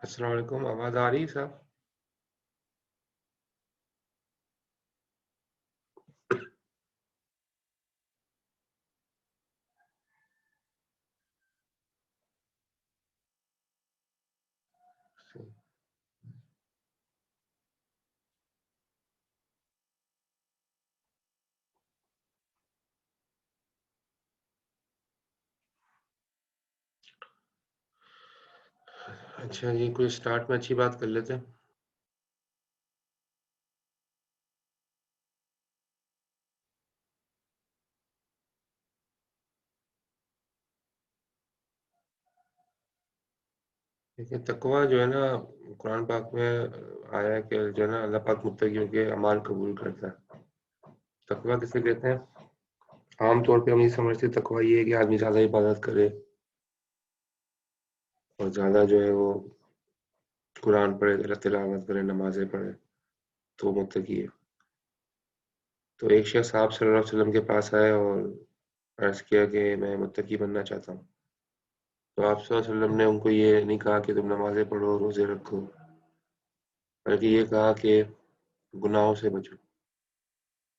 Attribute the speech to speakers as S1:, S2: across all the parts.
S1: अस्सलाम वालेकुम, आवाज़ आ रही है साहब? अच्छा जी, कोई स्टार्ट में अच्छी बात कर लेते हैं। देखिए तकवा जो है ना, कुरान पाक में आया है कि जो है ना अल्लाह पाक मुत्तकियों के अमाल कबूल करता है। तकवा किसे कहते हैं? आम तौर पे हम ये समझते हैं तकवा ये है कि आदमी ज़्यादा इबादत करे और ज़्यादा जो है वो कुरान पढ़े, तिलावत करे, नमाज़ें पढ़े, तो वो मुत्तकी है। तो एक शख्स आप सल्लल्लाहु अलैहि वसल्लम के पास आए और अर्ज़ किया कि मैं मुत्तकी बनना चाहता हूँ। तो आप सल्लल्लाहु अलैहि वसल्लम ने उनको ये नहीं कहा कि तुम नमाज़ें पढ़ो, रोज़े रखो, बल्कि ये कहा कि गुनाहों से बचो।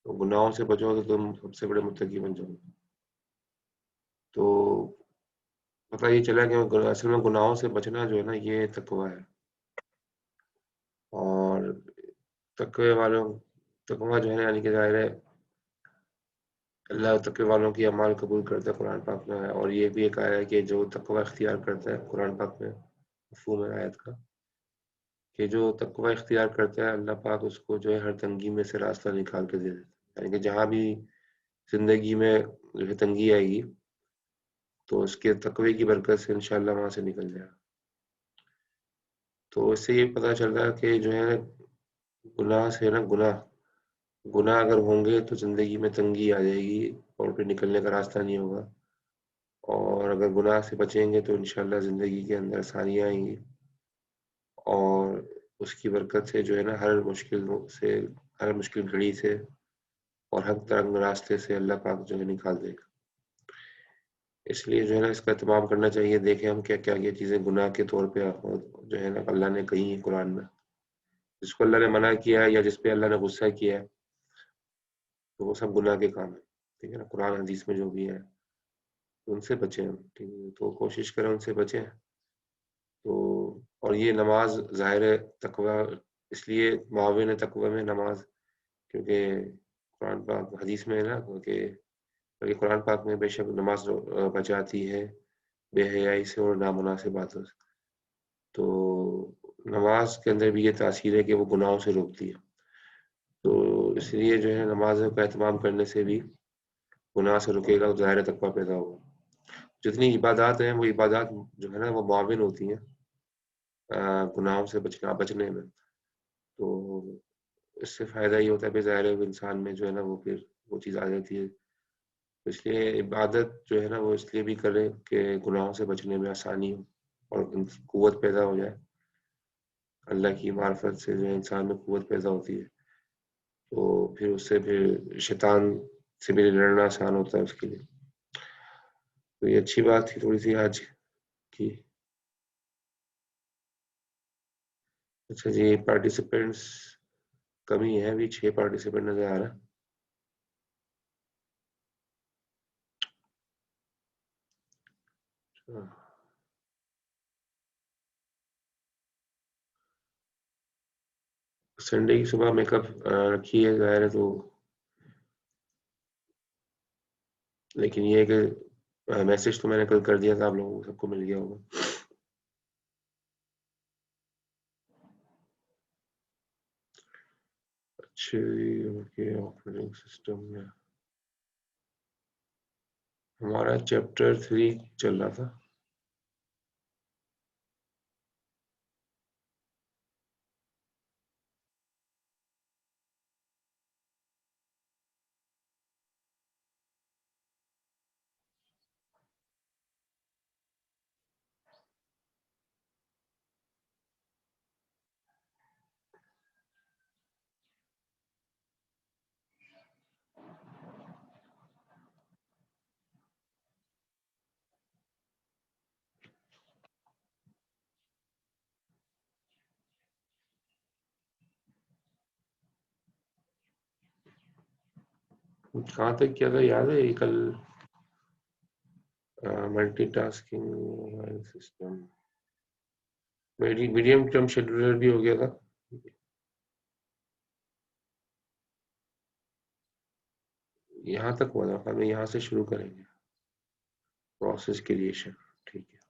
S1: तो गुनाहों से बचो तो तुम सबसे बड़े मुत्तकी बन जाओगे। तो पता ये चला कि असल में गुनाहों से बचना जो है ना ये तकवा है। और तकवे वालों तकवा जो है ना यानी कि ज़ाहिर है अल्लाह तकवे वालों की अमाल कबूल करता है, कुरान पाक में है। और ये भी एक आया है कि जो तकवा इख्तियार करता है, कुरान पाक में मफ़हूम है आयत का कि जो तकवा इख्तियार करता है अल्लाह पाक उसको जो है हर तंगी में से रास्ता निकाल के दे देता है। यानी कि जहाँ भी ज़िंदगी में जो है तंगी आएगी तो उसके तकवे की बरकत से इंशाअल्लाह वहाँ से निकल जाएगा। तो इससे ये पता चल रहा है कि जो है गुनाह से ना गुनाह गुनाह अगर होंगे तो ज़िंदगी में तंगी आ जाएगी और फिर निकलने का रास्ता नहीं होगा। और अगर गुनाह से बचेंगे तो इंशाअल्लाह ज़िंदगी के अंदर आसानियाँ आएँगी और उसकी बरकत से जो है ना हर मुश्किल घड़ी से और हर तंग रास्ते से अल्लाह पाक जो है निकाल देगा। इसलिए जो है ना इसका एहतमाम करना चाहिए। देखें हम क्या-क्या ये चीज़ें गुनाह के तौर पे जो है ना अल्लाह ने कही है कुरान में। जिसको अल्लाह ने मना किया है या जिस पे अल्लाह ने गुस्सा किया है, तो वो सब गुनाह के काम है। ठीक है ना? कुरान हदीस में जो भी है, तो उनसे बचें हम, ठीक है? तो कोशिश करें उनसे बचें। तो और ये नमाज़ ज़ाहिर है तकवा इसलिए मुआविन है तकवा में नमाज़ क्योंकि कुरान पाक हदीस में है ना कि कुरान पाक में बेशक नमाज़ बचाती है बेहयाई से और नामुनासिब बातों से। तो नमाज़ के अंदर भी ये तासीर है कि वो गुनाहों से रोकती है। तो इसलिए जो है नमाज़ का एहतमाम करने से भी गुनाह से रुकेगा और ज़ाहिर तकवा पैदा होगा। जितनी इबादत हैं वो इबादत जो है ना वो मुआविन होती हैं गुनाहों से बचने में। तो इससे फ़ायदा ये होता है कि ज़ाहिर है वो इंसान में जो है ना वो फिर वो चीज़ आ जाती है। तो इसलिए इबादत जो है ना वो इसलिए भी करें कि गुनाहों से बचने में आसानी हो और क़ुव्वत पैदा हो जाए। अल्लाह की मार्फत से जो है इंसान में क़ुव्वत पैदा होती है। तो फिर उससे फिर शैतान से भी लड़ना आसान होता है उसके लिए। तो ये अच्छी बात थी थोड़ी-सी आज की। अच्छा जी, पार्टिसिपेंट्स कमी है, अभी 6 पार्टिसिपेंट नज़र आ रहा है। अच्छा, संडे की सुबह मेकअप रखी है ज़ाहिर है तो लेकिन ये है कि मैसेज तो मैंने कल कर दिया था आप लोगों को सबको मिल गया होगा। अच्छा जी, ओके ऑपरेटिंग सिस्टम में हमारा चैप्टर 3 चल रहा था। कहाँ तक किया था याद है ये कल? Multitasking system, medium term scheduler भी हो गया था। यहाँ तक हुआ था, हमें यहाँ से शुरू करेंगे। प्रोसेस क्रिएशन, ठीक है।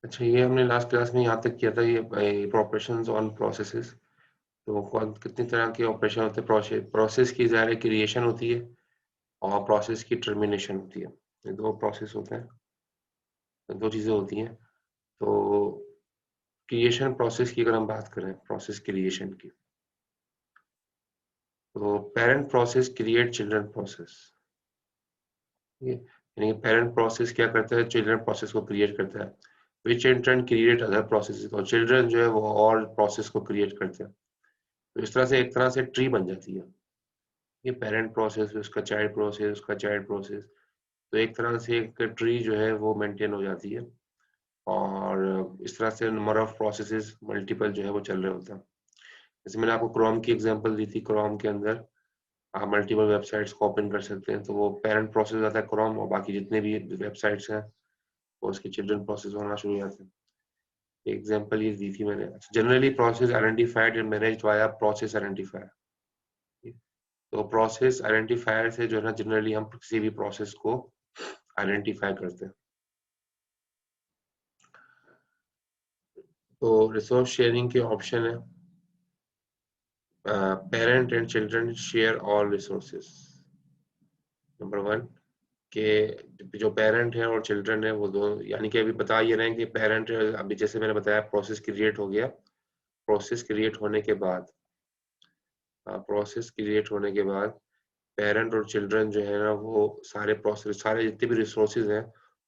S1: अच्छा, ये हमने लास्ट क्लास में यहाँ तक किया था, ये ऑपरेशंस ऑन प्रोसेसेस। तो कौन कितनी तरह के ऑपरेशन होते हैं? प्रोसेस की ज़ाहिर क्रिएशन होती है और प्रोसेस की टर्मिनेशन होती है। ये दो प्रोसेस होते हैं, दो चीज़ें होती हैं। तो क्रिएशन प्रोसेस की अगर हम बात करें, प्रोसेस क्रिएशन की, तो parent process create children process. यानी पेरेंट प्रोसेस क्या करता है? चिल्ड्रन प्रोसेस को क्रिएट करता है, which in turn create other process, और चिल्ड्रन जो है वो और प्रोसेस को क्रिएट करते हैं। तो इस तरह से एक तरह से ट्री बन जाती है। ये पेरेंट प्रोसेस, उसका चाइल्ड प्रोसेस, उसका चाइल्ड प्रोसेस, तो एक तरह से एक ट्री जो है वो मेंटेन हो जाती है। और इस तरह से नंबर ऑफ प्रोसेसेस मल्टीपल जो है वो चल रहे होते हैं। जैसे मैंने आपको क्रोम की एग्जांपल दी थी, क्रोम के अंदर आप मल्टीपल वेबसाइट्स को ओपन कर सकते हैं, तो वो पेरेंट प्रोसेस आता है क्रोम, और बाकी जितने भी वेबसाइट्स हैं वो उसके चिल्ड्रन प्रोसेस होना शुरू हो जाते हैं। एग्जांपल ये दी थी मैंने। Generally process identified and managed via process identifier. तो प्रोसेस आइडेंटिफायर से जो है ना जनरली हम किसी भी प्रोसेस को आइडेंटिफाई करते हैं। तो रिसोर्स शेयरिंग के ऑप्शन है, parent and children share all resources. Number one, के जो पेरेंट है और चिल्ड्रन है वो दो, यानी कि अभी बता ये रहे हैं कि पेरेंट, अभी जैसे मैंने बताया प्रोसेस क्रिएट हो गया, प्रोसेस क्रिएट होने के बाद, प्रोसेस क्रिएट होने के बाद पेरेंट और चिल्ड्रन जो है ना वो सारे प्रोसेस, सारे जितने भी रिसोर्सेज हैं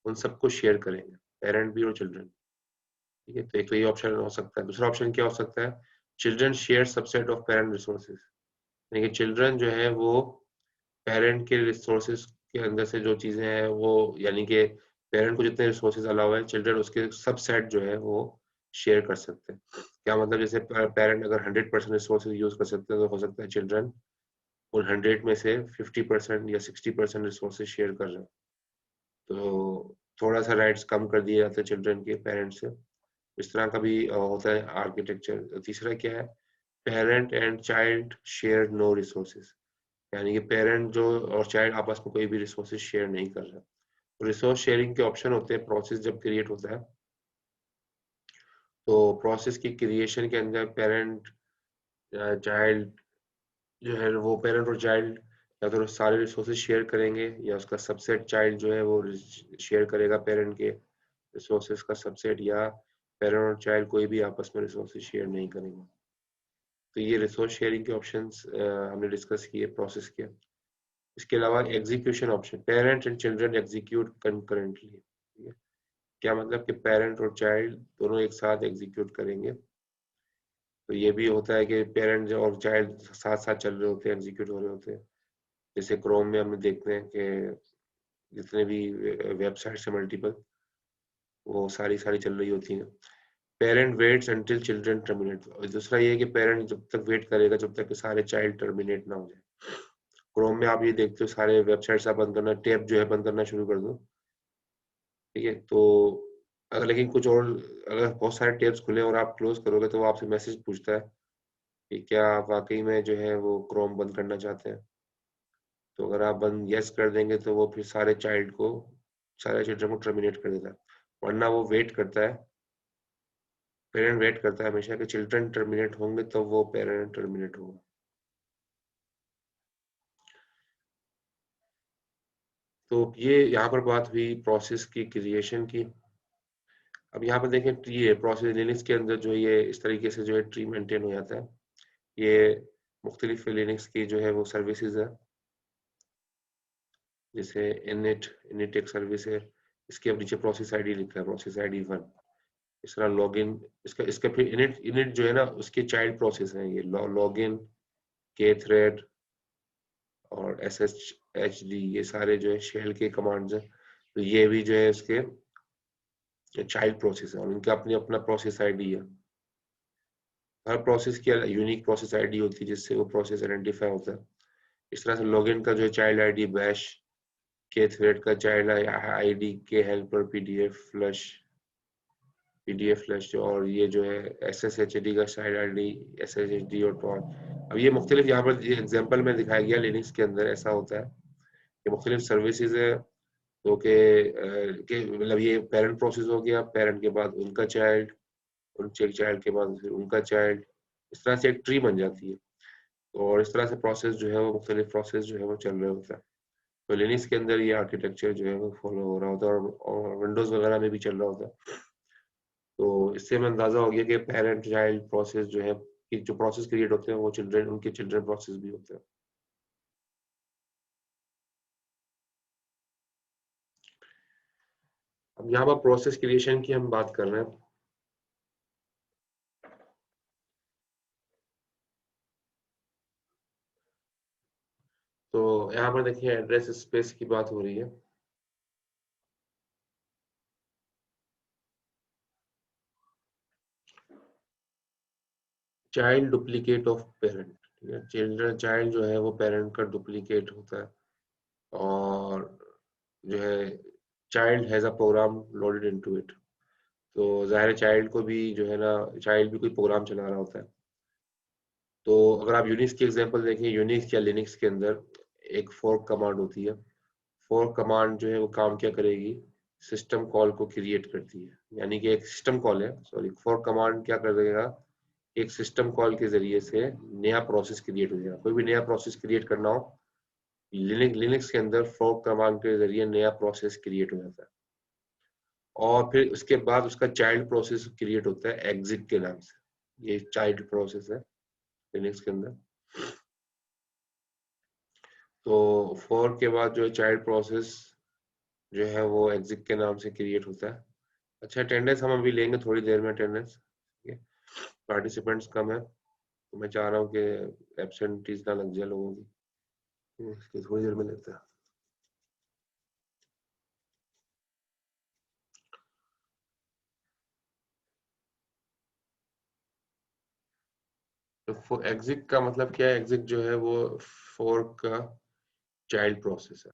S1: उन सबको शेयर करेंगे, पेरेंट भी और चिल्ड्रन। ठीक है, तो एक तो ये ऑप्शन हो सकता है। दूसरा ऑप्शन क्या हो सकता है? Children share subset of parent resources, यानी कि चिल्ड्रन जो है वो पेरेंट के रिसोर्सेज के अंदर से जो चीजें हैं वो, यानी कि पेरेंट को जितने रिसोर्सेज अलाउ है, चिल्ड्रन उसके सब सेट जो है वो शेयर कर सकते हैं। क्या मतलब? जैसे पेरेंट अगर 100% रिसोर्सेज यूज कर सकते हैं, तो हो सकता है चिल्ड्रन उन 100 में से 50% या 60% रिसोर्सेज शेयर कर रहे हैं। तो थोड़ा सा राइट्स कम कर दिए जाते हैं चिल्ड्रन के पेरेंट से। इस तरह का भी होता है आर्किटेक्चर। तीसरा क्या है? Parent and child share no resources, यानी कि पेरेंट जो और चाइल्ड आपस में कोई भी रिसोर्सेज शेयर नहीं कर रहा। तो रिसोर्स शेयरिंग के ऑप्शन होते हैं प्रोसेस जब क्रिएट होता है। तो प्रोसेस की क्रिएशन के अंदर पेरेंट चाइल्ड जो है वो, पेरेंट और चाइल्ड या तो सारे रिसोर्सेज शेयर करेंगे, या उसका सबसेट चाइल्ड जो है वो शेयर करेगा पेरेंट के रिसोर्सेज का सबसेट, या पेरेंट और चाइल्ड कोई भी आपस में रिसोर्सेज शेयर नहीं करेंगे। तो ये रिसोर्स शेयरिंग के ऑप्शंस हमने डिस्कस किए प्रोसेस के। इसके अलावा execution option, parent and children execute concurrently. क्या मतलब? कि पेरेंट और चाइल्ड दोनों एक साथ एग्जीक्यूट करेंगे। तो ये भी होता है कि पेरेंट और चाइल्ड साथ साथ चल रहे होते हैं, एग्जीक्यूट हो रहे होते हैं। जैसे क्रोम में हम देखते हैं कि जितने भी वेबसाइट्स हैं मल्टीपल, वो सारी सारी चल रही होती हैं। Parent waits until children terminate. और दूसरा ये है कि पेरेंट जब तक वेट करेगा जब तक कि सारे चाइल्ड टर्मिनेट ना हो जाए। क्रोम में आप ये देखते हो सारे वेबसाइट्स आप बंद करना, टैब जो है बंद करना शुरू कर दो, ठीक है। तो अगर लेकिन कुछ और, अगर बहुत सारे टैब्स खुले और आप क्लोज करोगे तो वो आपसे मैसेज पूछता है कि क्या आप वाकई में जो है वो क्रोम बंद करना चाहते हैं। तो अगर आप बंद यस कर देंगे तो वो फिर सारे चिल्ड्रन को टर्मिनेट कर देता है। वरना वो वेट करता है, पेरेंट वेट करता है हमेशा कि चिल्ड्रन टर्मिनेट होंगे तो वो पेरेंट टर्मिनेट होगा। तो ये यहाँ पर बात हुई प्रोसेस की क्रिएशन की। अब यहाँ पर देखें ट्री है, प्रोसेस लिनक्स के अंदर जो है ये इस तरीके से जो है ट्री मेंटेन हो जाता है। ये मुख्तलिफ लिनक्स की जो है वो सर्विसेज है, जैसे इनिट एक सर्विस है, इसके अब नीचे प्रोसेस आईडी लिखा है, प्रोसेस आईडी 1। इस तरह लॉगिन, इसका इसका फिर इनिट इनिट जो है ना उसके चाइल्ड प्रोसेस है, ये लॉगिन, के थ्रेड और एस एच एच डी, ये सारे जो है शेल के कमांड्स हैं। तो ये भी जो है इसके चाइल्ड प्रोसेस है और इनका अपनी अपना प्रोसेस आईडी है। हर प्रोसेस की यूनिक प्रोसेस आईडी होती है जिससे वो प्रोसेस आइडेंटिफाई होता है। इस तरह से लॉगिन का जो है चाइल्ड आईडी बैश, के थ्रेड का चाइल्ड आईडी के हेल्पर पीडीएफ फ्लश, और ये जो है एस एस एच डी का child ID S S H D और टॉन। अब ये मुख्तलिफ यहाँ पर एग्जाम्पल में दिखाया गया लिनक्स के अंदर ऐसा होता है कि मुख्तलिफ सर्विसेज है। तो के मतलब ये पेरेंट प्रोसेस हो गया, पेरेंट के बाद उनका चाइल्ड, उनके चाइल्ड के बाद फिर उनका चाइल्ड, इस तरह से एक ट्री बन जाती है। और इस तरह से प्रोसेस जो है वो मुख्तलिफ प्रोसेस जो है वो चल रहे होता है। तो लिनक्स के अंदर ये आर्किटेक्चर जो है वो फॉलो हो रहा होता है और विंडोज वगैरह में भी चल रहा होता है। तो इससे हमें अंदाजा हो गया कि पेरेंट चाइल्ड प्रोसेस जो है कि जो प्रोसेस क्रिएट होते हैं वो चिल्ड्रन, उनके चिल्ड्रन प्रोसेस भी होते हैं। अब यहाँ पर प्रोसेस क्रिएशन की हम बात कर रहे हैं। तो यहाँ पर देखिए एड्रेस स्पेस की बात हो रही है। चाइल्ड डुप्लीकेट ऑफ पेरेंट, ठीक है, चिल्ड्रन चाइल्ड जो है वो पेरेंट का डुप्लीकेट होता है। और जो है child has a program loaded into it. तो ज़ाहिर चाइल्ड को भी जो है ना, चाइल्ड भी कोई प्रोग्राम चला रहा होता है। तो अगर आप यूनिक्स की एग्जांपल देखें, यूनिक्स या लिनक्स के अंदर एक फोर्क कमांड होती है। फोर्क कमांड जो है वो काम क्या करेगी, सिस्टम कॉल को क्रिएट करती है। यानी कि एक सिस्टम कॉल है, सॉरी, फोर्क कमांड क्या कर देगा, एक सिस्टम कॉल के जरिए से नया प्रोसेस क्रिएट हो जाएगा। कोई भी नया प्रोसेस क्रिएट करना हो लिनक्स के अंदर फोर्क कमांड के जरिए नया प्रोसेस क्रिएट हो जाता है। और फिर उसके बाद उसका चाइल्ड प्रोसेस क्रिएट होता है एग्जिट के नाम से। ये चाइल्ड प्रोसेस है लिनक्स के अंदर। तो फोर्क के बाद जो है चाइल्ड प्रोसेस जो है वो एग्जिट के नाम से क्रिएट होता है। अच्छा, अटेंडेंस हम अभी लेंगे थोड़ी देर में अटेंडेंस, ठीक है। पार्टिसिपेंट्स कम है तो मैं चाह रहा हूँ कि एब्सेंटीज ना लग जाए लोगों की, इसकी थोड़ी देर में लेते हैं। तो एग्जिट का मतलब क्या है, एग्जिट जो है वो फोर्क का चाइल्ड प्रोसेस है।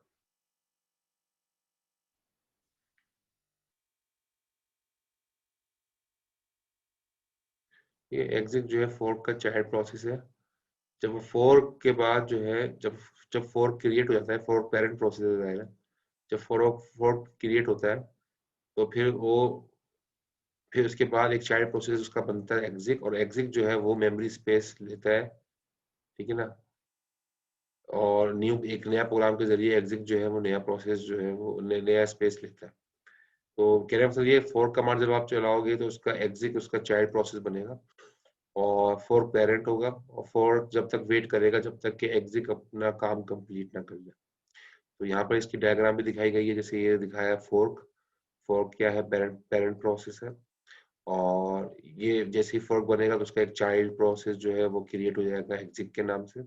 S1: ये एग्जिट जो है फोर्क का चाइल्ड प्रोसेस है। जब फोर्क के बाद जो है, जब जब फोर्क क्रिएट हो जाता है, फोर्क पेरेंट प्रोसेस है। जब फोर्क फोर्क क्रिएट होता है तो फिर उसके बाद एक चाइल्ड प्रोसेस उसका बनता है एग्जिट, और एग्जिट जो है वो मेमोरी स्पेस लेता है, ठीक है ना। और न्यू एक नया प्रोग्राम के जरिए एग्जिट जो है वो नया प्रोसेस जो है वो नया स्पेस लेता है। तो कहने का मतलब ये फोर्क कमांड जब आप चलाओगे तो उसका एग्जिट उसका चाइल्ड प्रोसेस बनेगा और फोर्क पेरेंट होगा, और फोर्क जब तक वेट करेगा जब तक कि एग्जिट अपना काम कंप्लीट ना कर ले। तो यहाँ पर इसकी डायग्राम भी दिखाई गई है, जैसे ये दिखाया फोर्क। फोर्क क्या है, पेरेंट पेरेंट प्रोसेस है। और ये जैसे ही फोर्क बनेगा तो उसका एक चाइल्ड प्रोसेस जो है वो क्रिएट हो जाएगा एग्जिट के नाम से।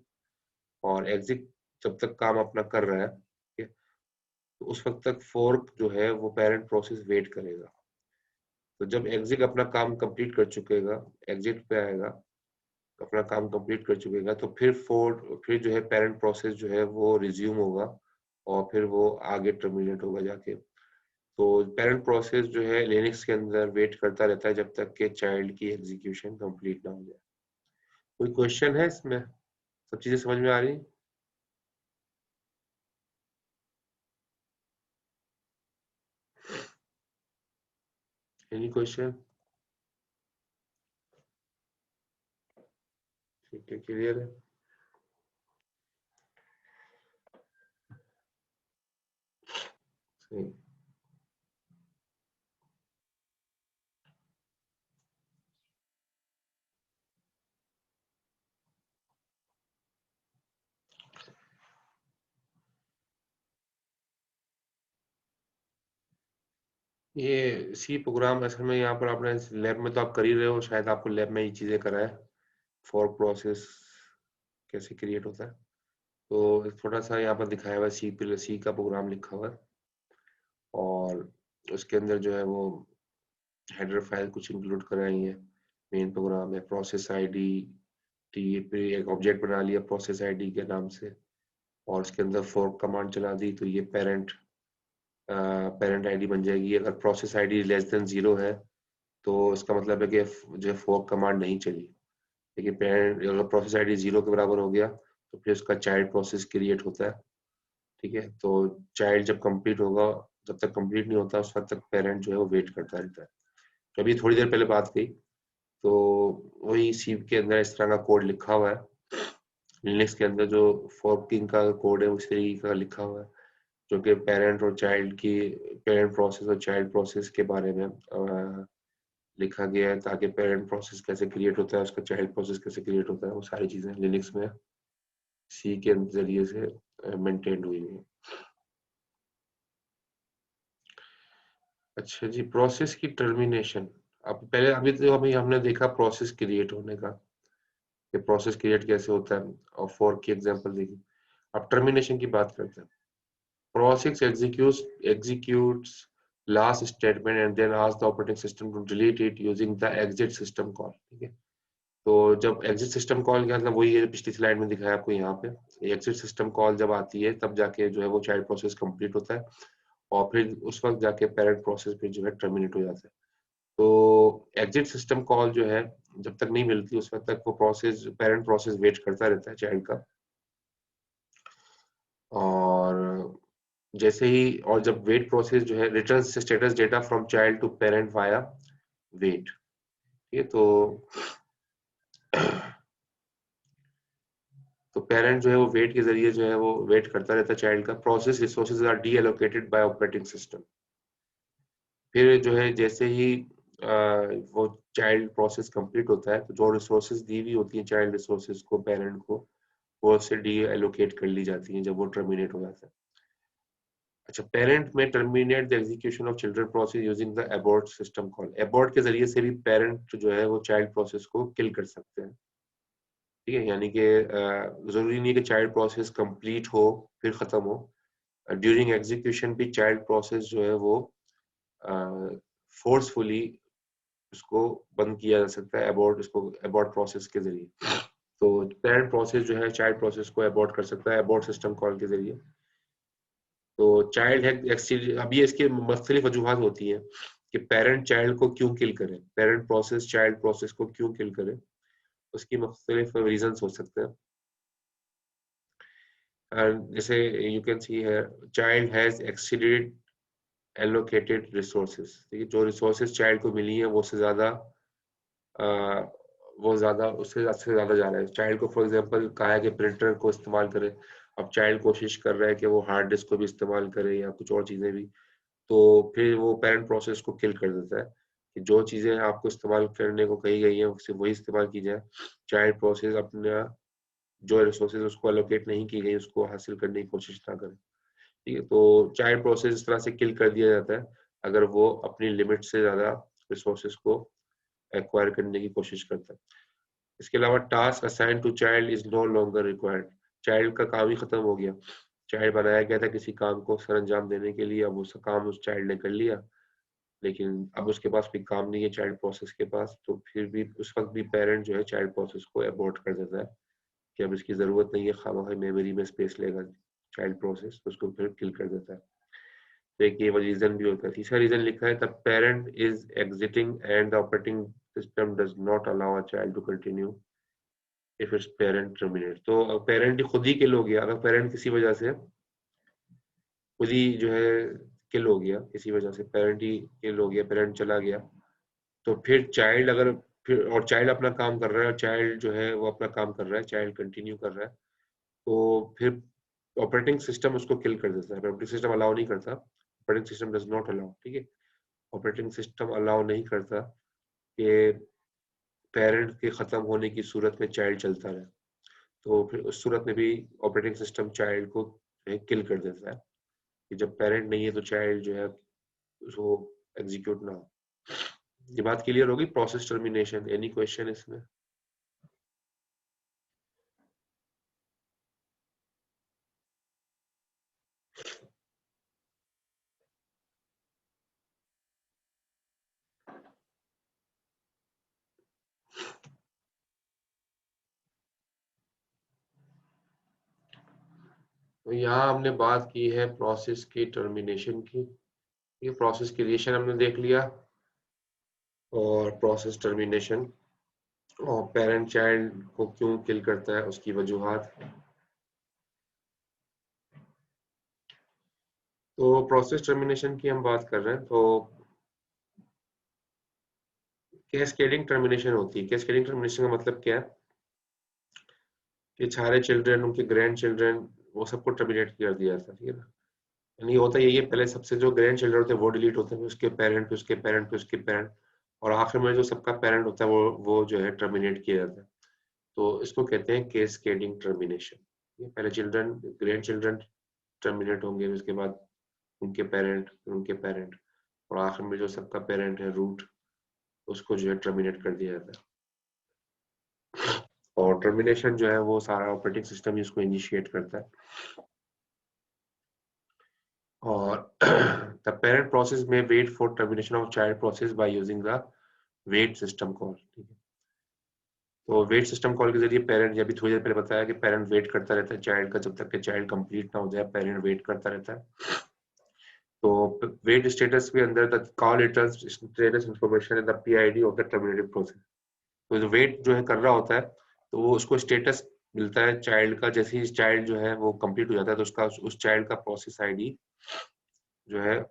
S1: और एग्जिट जब तक काम अपना कर रहा है, ठीक है, तो उस वक्त तक फोर्क जो है वो पेरेंट प्रोसेस वेट करेगा। तो जब एग्जिट अपना काम कंप्लीट कर चुकेगा, एग्जिट पे आएगा, अपना काम कंप्लीट कर चुकेगा, तो फिर जो है पेरेंट प्रोसेस जो है वो रिज्यूम होगा और फिर वो आगे टर्मिनेट होगा जाके। तो पेरेंट प्रोसेस जो है लिनक्स के अंदर वेट करता रहता है जब तक कि चाइल्ड की एग्जीक्यूशन कंप्लीट ना हो जाए। कोई क्वेश्चन है इसमें, सब चीजें समझ में आ रही? Any question? ठीक है, क्लियर है। सही। ये सी प्रोग्राम असल में यहाँ पर आपने लैब में तो आप कर ही रहे हो, शायद आपको लैब में ये चीजें कराए, फॉर प्रोसेस कैसे क्रिएट होता है। तो थोड़ा सा यहाँ पर दिखाया हुआ है, सी का प्रोग्राम लिखा हुआ है और उसके अंदर जो है वो हेडर फाइल कुछ इंक्लूड कराई है। मेन प्रोग्राम है प्रोसेस आईडी, टी पे एक ऑब्जेक्ट बना लिया प्रोसेस आईडी के नाम से और उसके अंदर फोर्क कमांड चला दी तो ये पेरेंट आईडी बन जाएगी। अगर प्रोसेस आईडी लेस देन 0 है तो इसका मतलब है कि जो फोर्क कमांड नहीं चली। लेकिन पेरेंट अगर प्रोसेस आईडी 0 के बराबर हो गया तो फिर उसका चाइल्ड प्रोसेस क्रिएट होता है। ठीक है, तो चाइल्ड जब कंप्लीट होगा, जब तक कंप्लीट नहीं होता उस वक्त तक पेरेंट जो है वो वेट करता रहता है। तो अभी थोड़ी देर पहले बात की तो वही सी के अंदर इस तरह का कोड लिखा हुआ है। लिनक्स के अंदर जो फोर्किंग का कोड है उस तरीके का लिखा हुआ है जो कि पेरेंट प्रोसेस और चाइल्ड प्रोसेस के बारे में लिखा गया है, ताकि पेरेंट प्रोसेस कैसे क्रिएट होता है, उसका चाइल्ड प्रोसेस कैसे क्रिएट होता है, वो सारी चीजें लिनक्स में सी के जरिए से मेंटेन हुई है। अच्छा जी, प्रोसेस की टर्मिनेशन। अब पहले अभी तो अभी हमने देखा प्रोसेस क्रिएट होने का, कि प्रोसेस क्रिएट कैसे होता है और फॉर की एग्जांपल देखी। अब टर्मिनेशन की बात करते हैं। Process executes last statement and then asks the operating system to delete it using the exit system call। ठीक है, तो जब एग्जिट सिस्टम कॉल क्या मतलब वही है पिछली स्लाइड में दिखाया आपको यहाँ पे। एग्जिट सिस्टम कॉल जब आती है तब जाके जो है वो चाइल्ड प्रोसेस कंप्लीट होता है और फिर उस वक्त जाके पेरेंट प्रोसेस फिर जो है टर्मिनेट हो जाता है। तो एग्जिट सिस्टम कॉल जो है जब तक नहीं मिलती उस वक्त तक वो पेरेंट प्रोसेस वेट करता रहता है चाइल्ड का। और जैसे ही और जब वेट प्रोसेस जो है return status data from child to parent via wait. ठीक है, तो पेरेंट जो है वो वेट के जरिए जो है वो वेट करता रहता है चाइल्ड का। Process resources R D allocated by operating system. फिर जो है जैसे ही वो चाइल्ड प्रोसेस कंप्लीट होता है तो जो रिसोर्सेज दी हुई होती है चाइल्ड रिसोर्सेज को पेरेंट को, वो उससे डी एलोकेट कर ली जाती है जब वो टर्मिनेट हो जाता है। अच्छा, पेरेंट में terminate the execution of children process using the abort system call. Abort के जरिए से भी पेरेंट जो है वो चाइल्ड प्रोसेस को किल कर सकते हैं। ठीक है, यानी कि जरूरी नहीं कि चाइल्ड प्रोसेस कंप्लीट हो फिर खत्म हो। ड्यूरिंग एग्जीक्यूशन भी चाइल्ड प्रोसेस जो है वो फोर्सफुली उसको बंद किया जा सकता है अबॉर्ट प्रोसेस के जरिए। तो पेरेंट प्रोसेस जो है चाइल्ड प्रोसेस को अबॉर्ट कर सकता है अबॉर्ट सिस्टम कॉल के जरिए। तो चाइल्ड है अभी इसके मुख्तलिफ वजूहत होती हैं कि पेरेंट चाइल्ड को क्यों किल करे, पेरेंट प्रोसेस चाइल्ड प्रोसेस को क्यों किल करे। उसकी मुख्तलिफ रीजन हो सकते हैं। जैसे यू कैन सी है child has exceeded allocated resources. ठीक है, जो रिसोर्सेज चाइल्ड को मिली है वो से ज्यादा वो ज्यादा उससे ज्यादा जा रहा है। चाइल्ड को फॉर एग्जांपल कहा है कि प्रिंटर को इस्तेमाल करे, अब चाइल्ड कोशिश कर रहा है कि वो हार्ड डिस्क को भी इस्तेमाल करे या कुछ और चीजें भी, तो फिर वो पेरेंट प्रोसेस को किल कर देता है कि जो चीजें आपको इस्तेमाल करने को कही गई है सिर्फ वही इस्तेमाल की जाए। चाइल्ड प्रोसेस अपना जो रिसोर्सेज उसको एलोकेट नहीं की गई उसको हासिल करने की कोशिश ना करे। ठीक है, तो चाइल्ड प्रोसेस इस तरह से किल कर दिया जाता है अगर वो अपनी लिमिट से ज्यादा रिसोर्सेज को एक्वायर करने की कोशिश करता है। इसके अलावा task assign to child is no longer required. Child का काम ही खत्म हो गया। चाइल्ड बनाया गया था किसी काम को सर अंजाम देने के लिए, अब उसका काम उस चाइल्ड ने कर लिया, लेकिन अब उसके पास कोई काम नहीं है चाइल्ड प्रोसेस के पास, तो फिर भी उस वक्त भी पेरेंट जो है चाइल्ड प्रोसेस को अबॉर्ट कर देता है कि अब इसकी जरूरत नहीं है, खामखा मेमोरी में स्पेस लेगा चाइल्ड प्रोसेस, तो उसको फिर किल कर देता है। तो एक ये रीजन भी होता है। तीसरा रीजन लिखा है the parent is exiting and the operating system does not allow a child to continue if its parent terminate. तो पेरेंट खुद ही किल हो गया, अगर पेरेंट किसी वजह से खुद ही जो है किल हो गया, किसी वजह से पेरेंट ही किल हो गया, पेरेंट चला गया, तो फिर चाइल्ड अगर फिर और चाइल्ड अपना काम कर रहा है, चाइल्ड जो है वो अपना काम कर रहा है, चाइल्ड कंटिन्यू कर रहा है, तो फिर ऑपरेटिंग सिस्टम उसको किल कर देता है। ऑपरेटिंग सिस्टम अलाउ नहीं करता operating system does not allow, ठीक है। ऑपरेटिंग सिस्टम अलाउ नहीं करता कि पेरेंट के खत्म होने की सूरत में चाइल्ड चलता रहे, तो फिर उस सूरत में भी ऑपरेटिंग सिस्टम चाइल्ड को किल कर देता है कि जब पेरेंट नहीं है तो चाइल्ड जो है वो एग्जीक्यूट ना हो। ये बात क्लियर होगी? प्रोसेस टर्मिनेशन, एनी क्वेश्चन इसमें? तो यहाँ हमने बात की है प्रोसेस की टर्मिनेशन की। ये प्रोसेस क्रिएशन हमने देख लिया और प्रोसेस टर्मिनेशन और पेरेंट चाइल्ड को क्यों किल करता है उसकी वजूहात। तो प्रोसेस टर्मिनेशन की हम बात कर रहे हैं, तो कैस्केडिंग टर्मिनेशन होती है। कैस्केडिंग टर्मिनेशन का मतलब क्या है कि सारे चिल्ड्रन, उनके ग्रैंड चिल्ड्रन, वो सबको टर्मिनेट कर दिया जाता है, ठीक है ना। यानी होता यही है, पहले सबसे जो ग्रैंड चिल्ड्रन होते हैं वो डिलीट होते हैं, उसके पेरेंट, उसके पेरेंट, उसके पेरेंट, और आखिर में जो सबका पेरेंट होता है वो जो है टर्मिनेट किया जाता है। तो इसको कहते हैं कैस्केडिंग टर्मिनेशन। ये पहले चिल्ड्रन, ग्रैंड चिल्ड्रन टर्मिनेट होंगे, उसके बाद उनके पेरेंट, उनके पेरेंट, और आखिर में जो सबका पेरेंट है रूट, उसको जो है टर्मिनेट कर दिया जाता है। और टर्मिनेशन जो है वो सारा ऑपरेटिंग सिस्टम ही उसको इनिशिएट करता है। और the parent process may wait for termination of child process by using the wait system call, ठीक है। तो वेट सिस्टम कॉल के जरिए पेरेंट, या भी थोड़ी देर पहले बताया कि पेरेंट वेट करता रहता है चाइल्ड का, जब तक कि चाइल्ड कंप्लीट ना हो जाए पेरेंट वेट करता रहता है। तो वेट स्टेटस के अंदर the call returns status information in the PID of the terminated process. तो जो वेट जो है कर रहा होता है, तो वो उसको स्टेटस मिलता है चाइल्ड का। जैसे ही चाइल्ड जो है वो कंप्लीट हो जाता है तो उसका उस चाइल्ड का प्रोसेस आईडी जो है,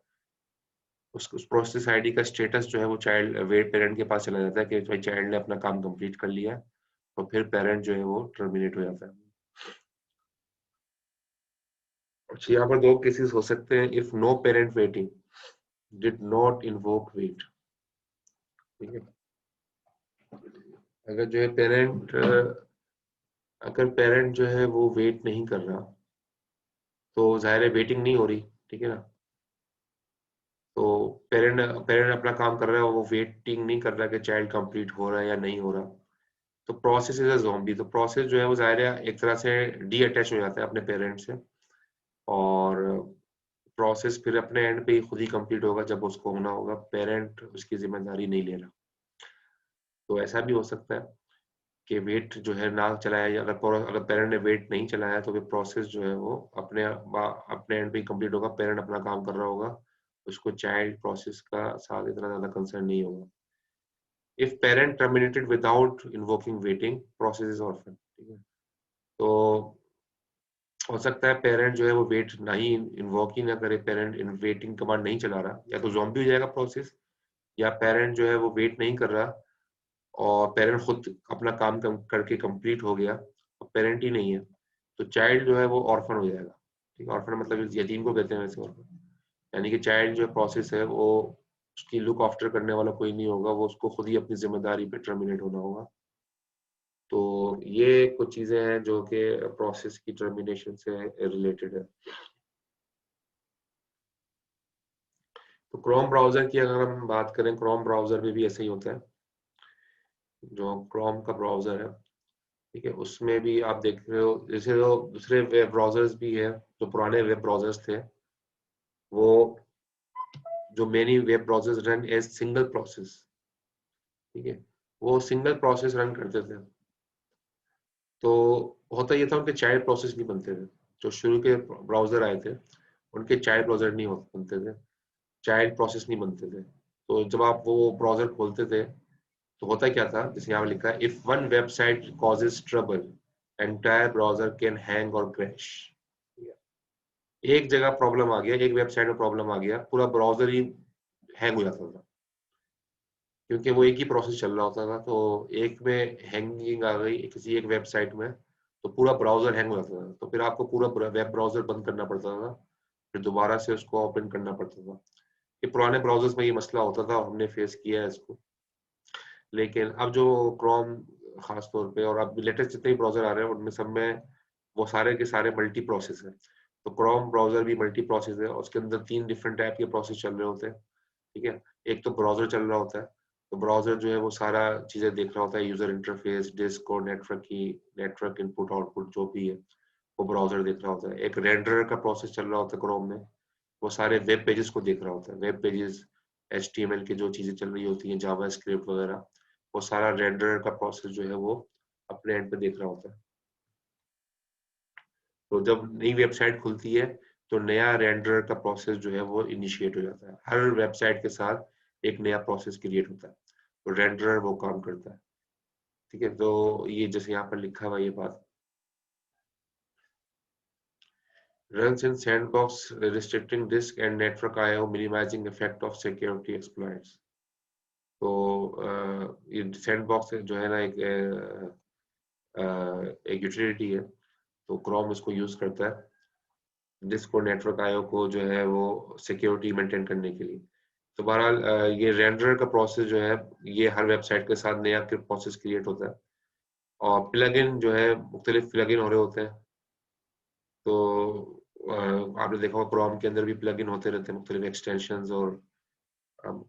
S1: उस प्रोसेस आईडी का स्टेटस जो है वो चाइल्ड वेट पेरेंट के पास चला जाता है कि भाई चाइल्ड ने अपना काम कंप्लीट कर लिया है, और फिर पेरेंट जो है वो टर्मिनेट हो जाता है। अच्छा, यहाँ पर दो केसेस हो सकते हैं। If no parent waiting did not invoke wait, ठीक है। अगर जो है पेरेंट, अगर पेरेंट जो है वो वेट नहीं कर रहा, तो जाहिर है वेटिंग नहीं हो रही, ठीक है ना। तो पेरेंट पेरेंट अपना काम कर रहा है, वो वेटिंग नहीं कर रहा कि चाइल्ड कंप्लीट हो रहा है या नहीं हो रहा, तो प्रोसेस इज अ ज़ॉम्बी। तो प्रोसेस जो है वो ज़ाहिर है एक तरह से डी अटैच हो जाता है अपने पेरेंट से, और प्रोसेस फिर अपने एंड पे ही खुद ही कंप्लीट होगा जब उसको होना होगा, पेरेंट उसकी जिम्मेदारी नहीं ले रहा। तो ऐसा भी हो सकता है कि वेट जो है ना चलाया, या अगर पेरेंट ने वेट नहीं चलाया तो फिर प्रोसेस जो है वो अपने अपने एंड पे ही कंप्लीट होगा, पेरेंट अपना काम कर रहा होगा, उसको चाइल्ड प्रोसेस का साथ इतना ज्यादा कंसर्न नहीं होगा। If parent terminated without invoking waiting, process is orphan, ठीक है। तो हो सकता है पेरेंट जो है वो वेट नहीं इन्वोक ही ना करे, पेरेंट इन वेटिंग कमांड नहीं चला रहा, या तो ज़ॉम्बी हो जाएगा प्रोसेस, या पेरेंट जो है वो वेट नहीं कर रहा और पेरेंट खुद अपना काम करके कंप्लीट हो गया, और पेरेंट ही नहीं है, तो चाइल्ड जो है वो ऑर्फन हो जाएगा, ठीक है। ऑर्फन मतलब यतीम को कहते हैं वैसे ऑर्फन, यानी कि चाइल्ड जो प्रोसेस है वो उसकी लुक आफ्टर करने वाला कोई नहीं होगा, वो उसको खुद ही अपनी जिम्मेदारी पे टर्मिनेट होना होगा। तो ये कुछ चीजें हैं जो कि प्रोसेस की टर्मिनेशन से रिलेटेड है। तो क्रोम ब्राउजर की अगर हम बात करें, क्रोम ब्राउजर में भी ऐसे ही होता है। जो क्रोम का ब्राउजर है, ठीक है, उसमें भी आप देख रहे हो जैसे जो दूसरे वेब ब्राउजर्स भी है, जो पुराने वेब ब्राउजर्स थे, वो जो many web browsers run as single process, ठीक है, वो सिंगल प्रोसेस रन करते थे। तो होता ये था उनके चाइल्ड प्रोसेस नहीं बनते थे। जो शुरू के ब्राउजर आए थे उनके चाइल्ड ब्राउजर नहीं बनते थे, चाइल्ड प्रोसेस नहीं बनते थे। तो जब आप वो ब्राउजर खोलते थे तो होता क्या था, जैसे यहाँ लिखा है, if one website causes trouble entire browser can hang और क्रैश। एक जगह प्रॉब्लम आ गया, एक वेबसाइट में प्रॉब्लम आ गया, पूरा ब्राउजर ही हैंग हो जाता था, क्योंकि वो एक ही प्रोसेस चल रहा होता था। तो एक में हैंगिंग आ गई किसी एक वेबसाइट में, तो पूरा ब्राउजर हैंग हो जाता था, तो फिर आपको पूरा वेब ब्राउजर बंद करना पड़ता था, फिर दोबारा से उसको ओपन करना पड़ता था। ये पुराने ब्राउजर्स में ये मसला होता था, हमने फेस किया है इसको। लेकिन अब जो क्रोम खास तौर पे और अब लेटेस्ट जितने भी ब्राउजर आ रहे हैं उनमें सब में वो सारे के सारे मल्टी प्रोसेस है। तो क्रोम ब्राउजर भी मल्टी प्रोसेस है और उसके अंदर 3 डिफरेंट टाइप के प्रोसेस चल रहे होते हैं। ठीक है, एक तो ब्राउजर चल रहा होता है, तो ब्राउजर जो है वो सारा चीजें देख रहा होता है, यूजर इंटरफेस, डिस्क और नेटवर्क की नेटवर्क इनपुट आउटपुट जो भी है वो ब्राउजर देख रहा होता है। एक रेंडरर का प्रोसेस चल रहा होता है क्रोम में, वो सारे वेब पेजेस को देख रहा होता है। वेब पेजेस HTML की जो चीजें चल रही होती हैं, जावा स्क्रिप्ट वगैरह, वो सारा रेंडरर का प्रोसेस जो है वो अपने एंड पे देख रहा होता है। तो जब नई वेबसाइट खुलती है तो नया रेंडरर का प्रोसेस जो है वो इनिशिएट हो जाता है। हर वेबसाइट के साथ एक नया प्रोसेस क्रिएट होता है, तो रेंडरर वो काम करता है। ठीक है, तो ये जैसे यहाँ पर लिखा हुआ ये बात, runs in sandbox restricting disk and network I/O, minimizing effect of security exploits। तो ये सैंडबॉक्स जो है ना एक यूटिलिटी है, तो क्रोम इसको यूज करता है डिस्क और नेटवर्क आईओ को जो है वो सिक्योरिटी मेंटेन करने के लिए। तो बहरहाल ये रेंडर का प्रोसेस जो है ये हर वेबसाइट के साथ नया प्रोसेस क्रिएट होता है। और प्लगइन जो है मुख्तलिफ प्लगइन हो रहे होते हैं। तो आपने देखा होगा क्रोम के अंदर भी प्लगइन होते रहते हैं, मुख्तलिफ एक्सटेंशंस और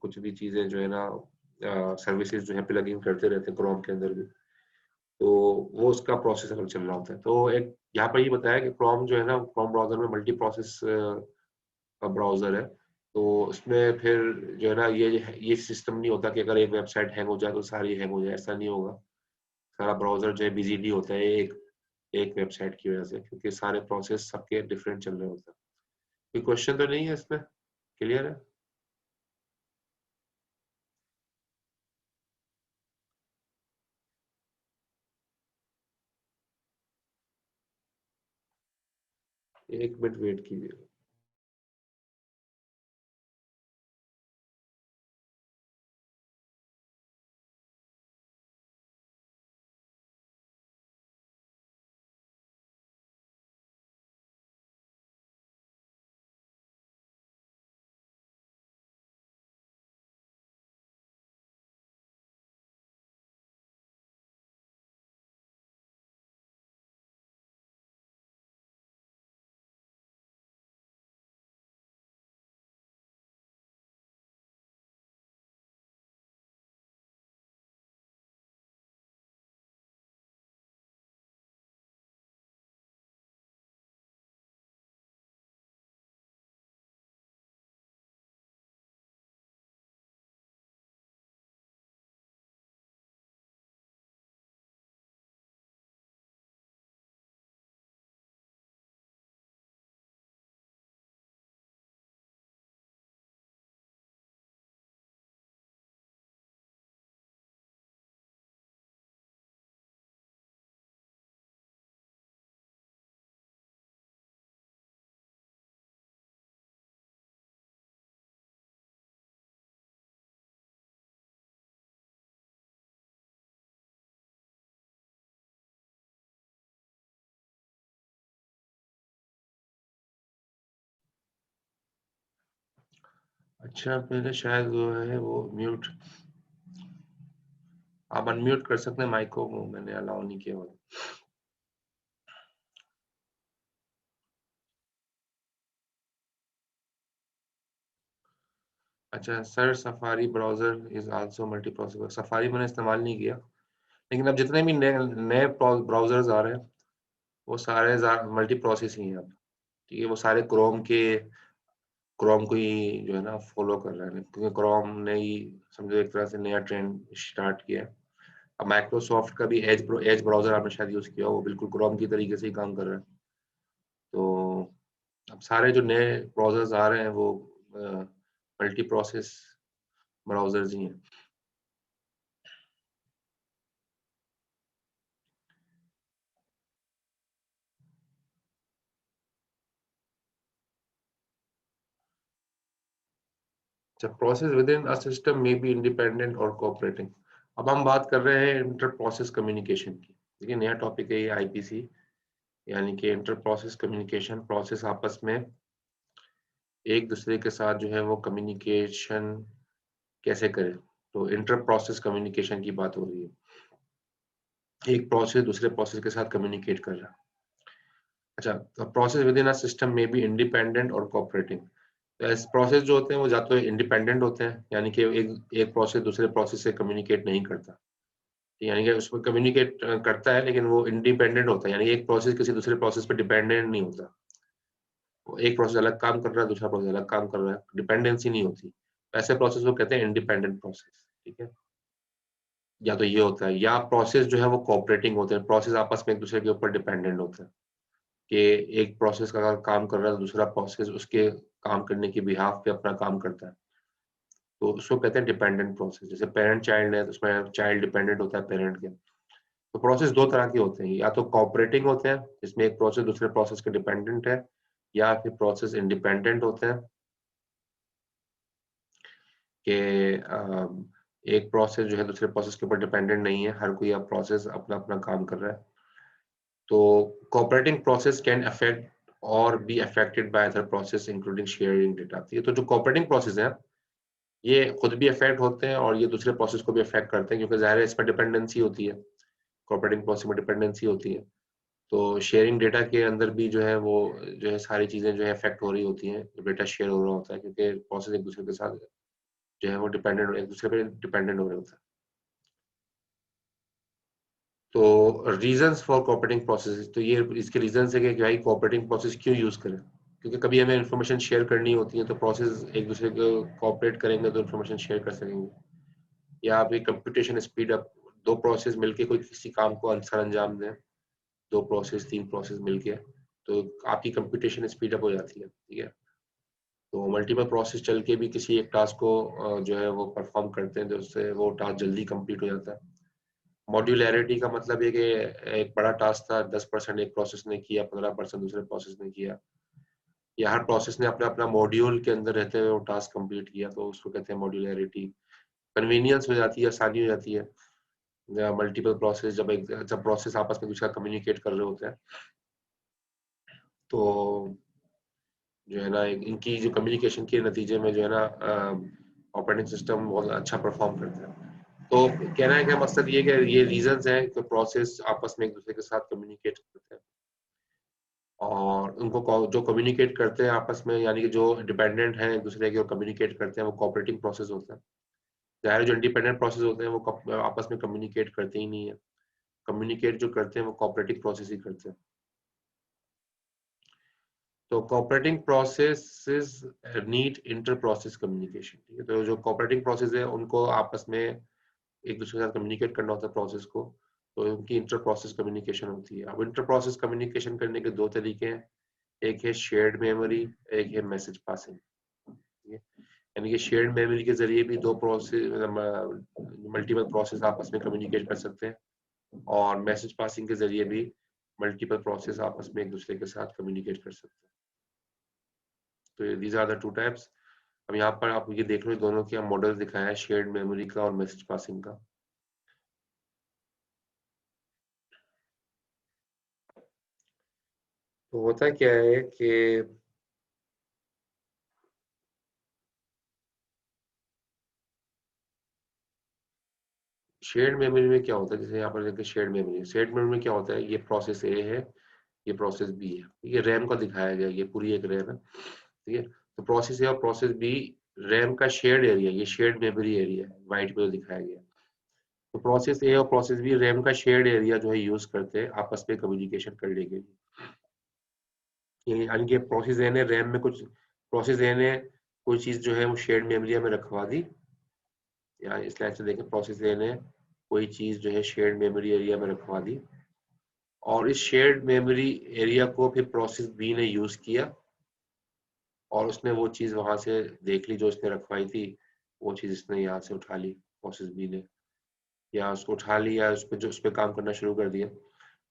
S1: कुछ भी चीजें जो है ना सर्विसेज जो है प्लगइन करते रहते हैं क्रोम के अंदर भी। तो वो उसका प्रोसेस अलग चल रहा होता है। तो एक यहाँ पर ये बताया कि क्रोम जो है ना, क्रोम ब्राउजर में मल्टी प्रोसेस ब्राउजर है। तो उसमें फिर जो है ना ये सिस्टम नहीं होता कि अगर एक वेबसाइट हैंग हो जाए तो सारी हैंग हो जाए, ऐसा नहीं होगा। सारा ब्राउजर जो है बिजी नहीं होता है एक एक वेबसाइट की वजह से, क्योंकि सारे प्रोसेस सबके डिफरेंट चल रहे होते हैं। कोई क्वेश्चन तो नहीं है इसमें? क्लियर है? एक मिनट वेट कीजिए। अच्छा, मेरे शायद वो है वो म्यूट, आप अनम्यूट कर सकते हैं माइक को, वो मैंने अलाउ नहीं किया हुआ। अच्छा sir, safari browser is also multi processor. Safari मैंने इस्तेमाल नहीं किया, लेकिन अब जितने भी नए नए ब्राउजर्स आ रहे हैं वो सारे मल्टी प्रोसेस ही हैं अब। ठीक है, वो सारे क्रोम को ही जो है ना फॉलो कर रहे हैं, क्योंकि क्रोम ने ही समझो एक तरह से नया ट्रेंड स्टार्ट किया है। अब माइक्रोसॉफ्ट का भी एज ब्राउजर आपने शायद यूज किया, वो बिल्कुल क्रोम की तरीके से ही काम कर रहा है। तो अब सारे जो नए ब्राउजर्स आ रहे हैं वो मल्टी प्रोसेस ब्राउजर्स ही हैं। अच्छा, process with in a system में बी इंडिपेंडेंट और कोऑपरेटिंग। अब हम बात कर रहे हैं इंटर प्रोसेस कम्युनिकेशन की। देखिए नया टॉपिक है ये IPC, यानी कि इंटर प्रोसेस कम्युनिकेशन। प्रोसेस आपस में एक दूसरे के साथ जो है वो कम्युनिकेशन कैसे करें। तो इंटर प्रोसेस कम्युनिकेशन की बात हो रही है। एक प्रोसेस दूसरे प्रोसेस के साथ कम्युनिकेट कर रहा है। अच्छा, तो process with in a system में बी इंडिपेंडेंट और कोऑपरेटिंग। तो प्रोसेस जो होते हैं वो या तो इंडिपेंडेंट होते हैं, यानी कि एक प्रोसेस दूसरे प्रोसेस से कम्युनिकेट नहीं करता, यानी कि उसमें कम्युनिकेट करता है लेकिन वो इंडिपेंडेंट होता है, यानी एक प्रोसेस किसी दूसरे प्रोसेस पे डिपेंडेंट नहीं होता। एक प्रोसेस अलग काम कर रहा है, दूसरा प्रोसेस अलग काम कर रहा है, डिपेंडेंसी नहीं होती। ऐसे प्रोसेस को कहते हैं इंडिपेंडेंट प्रोसेस। ठीक है, या तो ये होता है, या प्रोसेस जो है वो कोऑपरेटिंग होते हैं, प्रोसेस आपस में एक दूसरे के ऊपर डिपेंडेंट होते हैं कि एक प्रोसेस का अगर काम कर रहा है तो दूसरा प्रोसेस उसके काम करने की बिहाफ पे अपना काम करता है, तो उसको कहते हैं डिपेंडेंट प्रोसेस। जैसे पेरेंट चाइल्ड है तो उसमें चाइल्ड डिपेंडेंट होता है पेरेंट के। तो प्रोसेस दो तरह के होते हैं, या तो कोऑपरेटिंग होते हैं जिसमें एक प्रोसेस दूसरे प्रोसेस के डिपेंडेंट है, या फिर प्रोसेस इंडिपेंडेंट होते हैं कि एक प्रोसेस जो है दूसरे प्रोसेस के ऊपर डिपेंडेंट नहीं है, हर कोई अब प्रोसेस अपना अपना काम कर रहा है। तो कोऑपरेटिंग प्रोसेस कैन अफेक्ट और be affected by other process including sharing data. तो जो कोऑपरेटिंग प्रोसेस है ये खुद भी अफेक्ट होते हैं और ये दूसरे प्रोसेस को भी अफेक्ट करते हैं, क्योंकि ज़ाहिर है इसमें डिपेंडेंसी होती है, कोऑपरेटिंग प्रोसेस में डिपेंडेंसी होती है। तो शेयरिंग डेटा के अंदर भी जो है वो जो है सारी चीज़ें जो है अफेक्ट हो रही होती हैं, डेटा शेयर हो रहा होता है, क्योंकि प्रोसेस एक दूसरे के साथ जो है वो एक दूसरे पे डिपेंडेंट हो रहे होते हैं। तो रीजंस फॉर कोऑपरेटिंग प्रोसेस, तो ये इसके रीजंस है कि भाई कोऑपरेटिंग प्रोसेस क्यों यूज करें, क्योंकि कभी हमें इन्फॉर्मेशन शेयर करनी होती है तो प्रोसेस एक दूसरे को कोऑपरेट करेंगे तो इन्फॉर्मेशन शेयर कर सकेंगे। या अभी कंप्यूटेशन स्पीड अप, दो प्रोसेस मिलके कोई किसी काम को सर अंजाम दें, दो प्रोसेस तीन प्रोसेस मिलके, तो आपकी कंप्यूटेशन स्पीड अप हो जाती है। ठीक है, तो मल्टीपल प्रोसेस चल के भी किसी एक टास्क को जो है वो परफॉर्म करते हैं तो उससे वो टास्क जल्दी कंप्लीट हो जाता है। मॉड्यूलैरिटी का मतलब है कि एक बड़ा टास्क था, 10% एक प्रोसेस ने किया, 15% दूसरे प्रोसेस ने किया, या हर प्रोसेस ने अपना अपना मॉड्यूल के अंदर रहते हुए वो टास्क कंप्लीट किया, तो उसको कहते हैं मॉड्यूलैरिटी। कन्वीनियंस हो जाती है, आसानी हो जाती है। मल्टीपल प्रोसेस जब प्रोसेस आपस में दूसरा कम्युनिकेट कर रहे होते हैं तो जो है ना इनकी जो कम्युनिकेशन के नतीजे में जो है ना ऑपरेटिंग सिस्टम बहुत अच्छा परफॉर्म करता है। तो कहना है क्या मकसद ये कि ये रीजंस हैं कि प्रोसेस आपस में एक दूसरे के साथ कम्युनिकेट करते हैं, और उनको जो कम्युनिकेट करते हैं आपस में, यानी कि जो डिपेंडेंट हैं एक दूसरे के और कम्युनिकेट करते हैं, वो कोऑपरेटिंग प्रोसेस होता है। ज़ाहिर है जो इंडिपेंडेंट प्रोसेस होते हैं वो आपस में कम्युनिकेट करते ही नहीं है, कम्युनिकेट जो करते हैं वो कोऑपरेटिव प्रोसेस ही करते हैं। तो cooperating processes need inter process communication. ठीक है, तो जो कोऑपरेटिंग प्रोसेस है उनको आपस में एक दूसरे के साथ कम्युनिकेट करना होता है प्रोसेस को, तो उनकी इंटर प्रोसेस कम्युनिकेशन होती है। अब इंटर प्रोसेस कम्युनिकेशन करने के दो तरीके हैं, एक है शेयर्ड मेमोरी, एक है मैसेज पासिंग। ठीक है, यानी कि शेयर्ड मेमोरी के जरिए भी दो प्रोसेस मल्टीपल प्रोसेस आपस में कम्युनिकेट कर सकते हैं, और मैसेज पासिंग के जरिए भी मल्टीपल प्रोसेस आपस में एक दूसरे के साथ कम्युनिकेट कर सकते हैं। तो these are the two types. अब यहाँ पर आप ये देख लो दोनों के मॉडल दिखाया है, शेयर्ड मेमोरी का और मैसेज पासिंग का। तो होता क्या है कि शेयर्ड मेमोरी में क्या होता है, जैसे यहाँ पर देखिए शेयर्ड मेमोरी में क्या होता है, ये प्रोसेस ए है, ये प्रोसेस बी है, ये रैम का दिखाया गया, ये पूरी एक रैम है। ठीक है, तो प्रोसेस ए और प्रोसेस बी रैम का शेयर्ड एरिया, ये शेयर्ड मेमोरी एरिया है, व्हाइट में दिखाया गया। तो प्रोसेस ए और प्रोसेस बी रैम का शेयर्ड एरिया जो है यूज करते हैं आपस में कम्युनिकेशन करने के लिए। यानी कि प्रोसेस ए ने रैम में कुछ, प्रोसेस ए ने कोई चीज जो है वो शेयर्ड मेमोरी में रखवा दी, या इस लाइन से देखें, प्रोसेस ए ने कोई चीज जो है शेयर्ड मेमोरी एरिया में रखवा दी, और इस शेयर्ड मेमोरी एरिया को फिर प्रोसेस बी ने यूज किया, और उसने वो चीज वहां से देख ली जो उसने रखवाई थी, वो चीज इसने यहाँ से उठा ली प्रोसेस बी ने, या उसको उठा ली या उस पर काम करना शुरू कर दिया।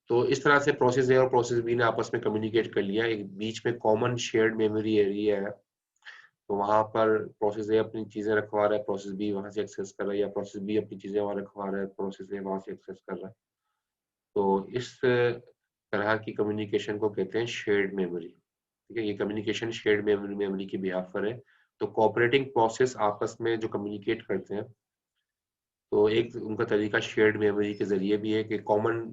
S1: तो इस तरह से प्रोसेस ए और प्रोसेस बी ने आपस में कम्युनिकेट कर लिया, एक बीच में कॉमन शेयर्ड मेमोरी एरिया है। तो वहां पर प्रोसेस ए अपनी चीजें रखवा रहा है, प्रोसेस बी वहां से एक्सेस कर रहा है, या प्रोसेस बी अपनी चीजें वहां रखवा रहा है, प्रोसेस ए वहां से एक्सेस कर रहा है। तो इस तरह की कम्युनिकेशन को कहते हैं शेयर्ड मेमोरी। ठीक है, ये कम्युनिकेशन शेयर्ड मेमोरी के बिहाफ पर है। तो कोऑपरेटिंग प्रोसेस आपस में जो कम्युनिकेट करते हैं, तो एक उनका तरीका शेयर्ड मेमोरी के जरिए भी है कि कॉमन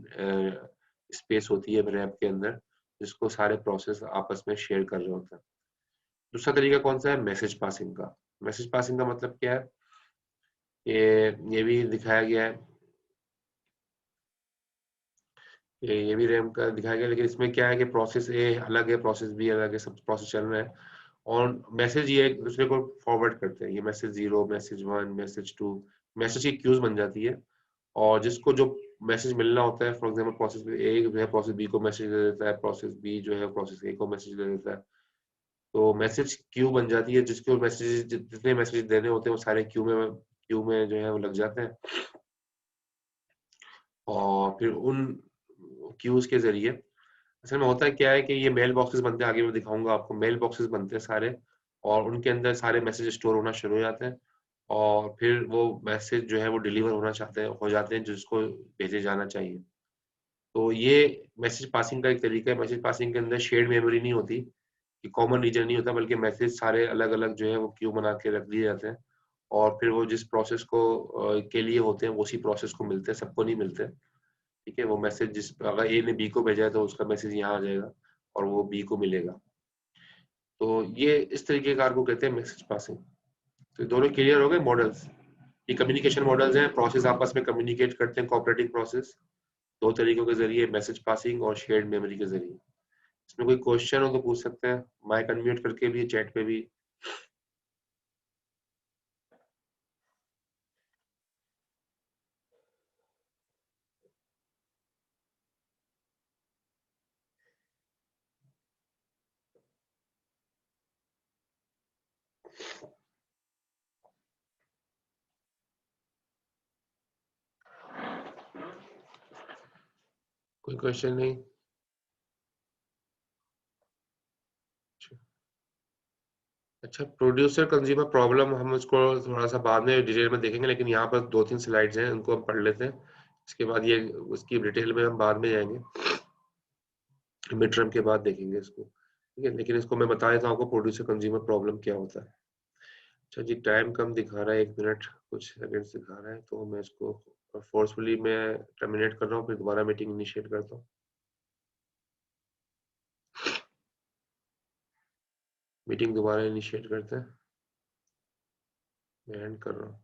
S1: स्पेस होती है रैम के अंदर, जिसको सारे प्रोसेस आपस में शेयर कर रहे होते हैं। दूसरा तरीका कौन सा है? मैसेज पासिंग का। मैसेज पासिंग का मतलब क्या है? ये भी दिखाया गया है, ये भी रैम का दिखाया गया, लेकिन इसमें क्या है कि प्रोसेस ए अलग है, प्रोसेस बी अलग है, सब प्रोसेस चल रहे हैं और मैसेज ये एक दूसरे को फॉरवर्ड करते हैं। ये मैसेज 0, मैसेज 1, मैसेज 2, मैसेज की क्यूज बन जाती है और जिसको जो मैसेज मिलना होता है, फॉर एग्जाम्पल प्रोसेस ए जो है प्रोसेस बी को मैसेज दे देता है, प्रोसेस बी जो है प्रोसेस ए को मैसेज दे देता है। तो मैसेज क्यू बन जाती है, जिसको मैसेज जितने मैसेज देने होते हैं वो सारे क्यू में जो है वो लग जाते हैं और फिर उन क्यूज के जरिए असल में होता है क्या है कि ये मेल बॉक्सेस बनते हैं, आगे मैं दिखाऊंगा आपको। मेल बॉक्सेस बनते हैं सारे और उनके अंदर सारे मैसेज स्टोर होना शुरू हो जाते हैं और फिर वो मैसेज जो है वो डिलीवर होना चाहते हैं हो जाते हैं जिसको भेजे जाना चाहिए। तो ये मैसेज पासिंग का एक तरीका है। मैसेज पासिंग के अंदर शेयर्ड मेमोरी नहीं होती, कि कॉमन रीजन नहीं होता, बल्कि मैसेज सारे अलग अलग जो है वो क्यू बना के रख दिए जाते हैं और फिर वो जिस प्रोसेस को के लिए होते हैं उसी प्रोसेस को मिलते हैं, सबको नहीं मिलते। ठीक है, वो मैसेज जिस अगर ए ने बी को भेजा है तो उसका मैसेज यहाँ आ जाएगा और वो बी को मिलेगा। तो ये इस तरीके कार को कहते हैं मैसेज पासिंग। तो दोनों क्लियर हो गए मॉडल्स। ये कम्युनिकेशन मॉडल्स हैं, प्रोसेस आपस में कम्युनिकेट करते हैं, कोऑपरेटिंग प्रोसेस दो तरीकों के जरिए, मैसेज पासिंग और शेयर्ड मेमोरी के जरिए। इसमें कोई क्वेश्चन हो तो पूछ सकते हैं, माइक अनम्यूट करके भी, चैट पे भी। कोई क्वेश्चन नहीं? अच्छा, प्रोड्यूसर कंज्यूमर प्रॉब्लम हम उसको थोड़ा सा बाद में डिटेल में देखेंगे, लेकिन यहाँ पर 2-3 स्लाइड्स हैं, उनको हम पढ़ लेते हैं। इसके बाद ये उसकी डिटेल में हम बाद में जाएंगे, मिड टर्म के बाद देखेंगे इसको। ठीक है, लेकिन इसको मैं बता देता हूँ आपको प्रोड्यूसर कंज्यूमर प्रॉब्लम क्या होता है। अच्छा जी, टाइम कम दिखा रहा है, 1 मिनट कुछ सेकंड्स दिखा रहा है, तो मैं इसको फोर्सफुली मैं टर्मिनेट कर रहा हूँ, फिर दोबारा मीटिंग इनिशिएट करता हूँ। मीटिंग दोबारा इनिशिएट करते हैं, मैं एंड कर रहा हूँ।